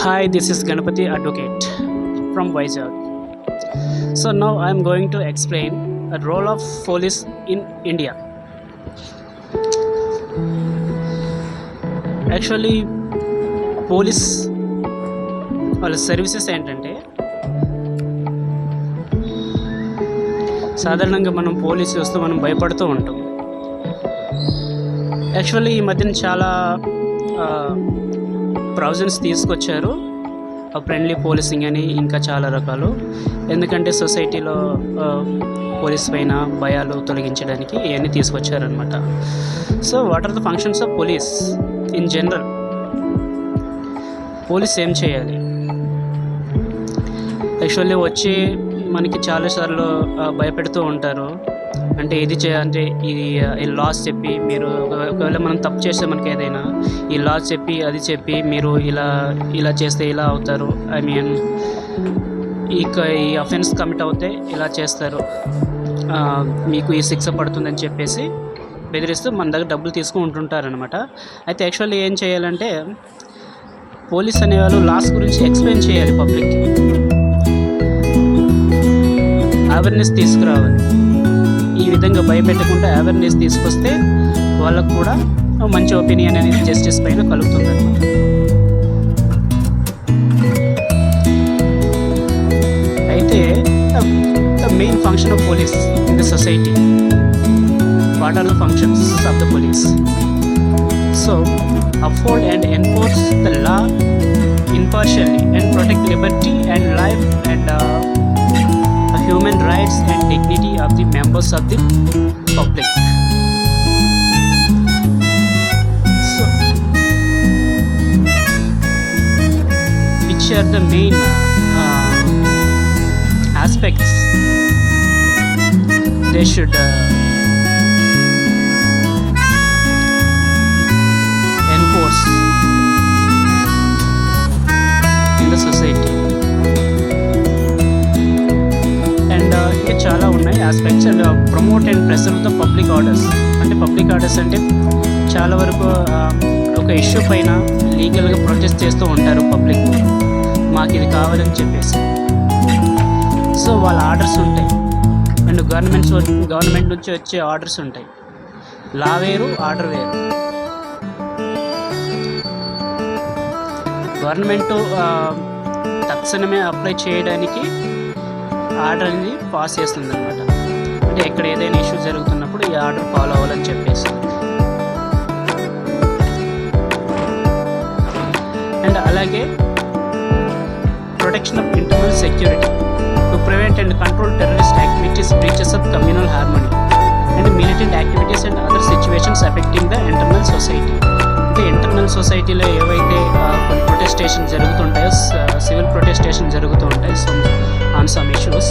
Hi, this is Ganapati Advocate from Vizag. So now I am going to explain the role of police in India. Actually, police వాళ్ళ services ఏంటంటే సాధారణంగా మనం police వస్తూ మనం భయపడుతూ ఉంటాం. యాక్చువల్లీ ఈ మధ్యన చాలా ప్రొవిజన్స్ తీసుకొచ్చారు, ఫ్రెండ్లీ పోలీసింగ్ అని ఇంకా చాలా రకాలు. ఎందుకంటే సొసైటీలో పోలీస్ పైన భయాలు తొలగించడానికి ఇవన్నీ తీసుకొచ్చారనమాట. So what are the functions of police in general? Police ఏం చేయాలి? యాక్చువల్లీ వచ్చి మనకి చాలాసార్లు భయపెడుతూ ఉంటారు. అంటే ఇది అంటే ఇది ఈ లాస్ చెప్పి మీరు ఒకవేళ మనం తప్పు చేస్తే మనకి ఏదైనా ఈ లాస్ చెప్పి అది చెప్పి మీరు ఇలా చేస్తే ఇలా అవుతారు, ఐ మీన్ ఈ అఫెన్స్ కమిట్ అవుతే ఇలా చేస్తారు, మీకు ఈ శిక్ష పడుతుందని చెప్పేసి బెదిరిస్తూ మన దగ్గర డబ్బులు తీసుకుంటుంటారనమాట. అయితే యాక్చువల్లీ ఏం చేయాలంటే పోలీస్ అనేవాళ్ళు లాస్ గురించి ఎక్స్ప్లెయిన్ చేయాలి, పబ్లిక్కి అవేర్నెస్ తీసుకురావాలి. ఈ విధంగా భయపెట్టకుండా అవేర్నెస్ తీసుకొస్తే వాళ్ళకు కూడా మంచి ఒపీనియన్ అనేది జస్టిస్ పైన కలుగుతుంది అనమాట. అయితే the main function of police in the society, what are the functions of the police? So uphold and enforce the law impartially and protect liberty and life and human rights and dignity of the members of the public. So, which are the main aspects they should enforce in the society? ఇంకా చాలా ఉన్నాయి aspects. And promote and pressure the public orders. అంటే public orders అంటే చాలా వరకు ఒక issue పైన లీగల్గా ప్రొటెస్ట్ చేస్తూ ఉంటారు పబ్లిక్, మాకు ఇది కావాలని చెప్పేసి. సో వాళ్ళ ఆర్డర్స్ ఉంటాయి అండ్ గవర్నమెంట్ నుంచి వచ్చే ఆర్డర్స్ ఉంటాయి. లా వేరు, ఆర్డర్ వేరు. గవర్నమెంటు తక్షణమే అప్లై చేయడానికి ఆర్డర్ అనేది పాస్ చేస్తుంది అనమాట. అంటే ఎక్కడ ఏదైనా ఇష్యూ జరుగుతున్నప్పుడు ఈ ఆర్డర్ ఫాలో అవ్వాలని చెప్పేసి. అండ్ అలాగే protection of internal security to prevent and control terrorist activities, breaches of communal harmony and militant activities and other situations affecting the internal society. అంటే ఇంటర్నల్ సొసైటీలో ఏవైతే కొన్ని ప్రొటెస్టేషన్ జరుగుతుంటాయో, సివిల్ ప్రొటెస్టేషన్ జరుగుతూ ఉంటాయి ఆన్ సమ్ ఇష్యూస్,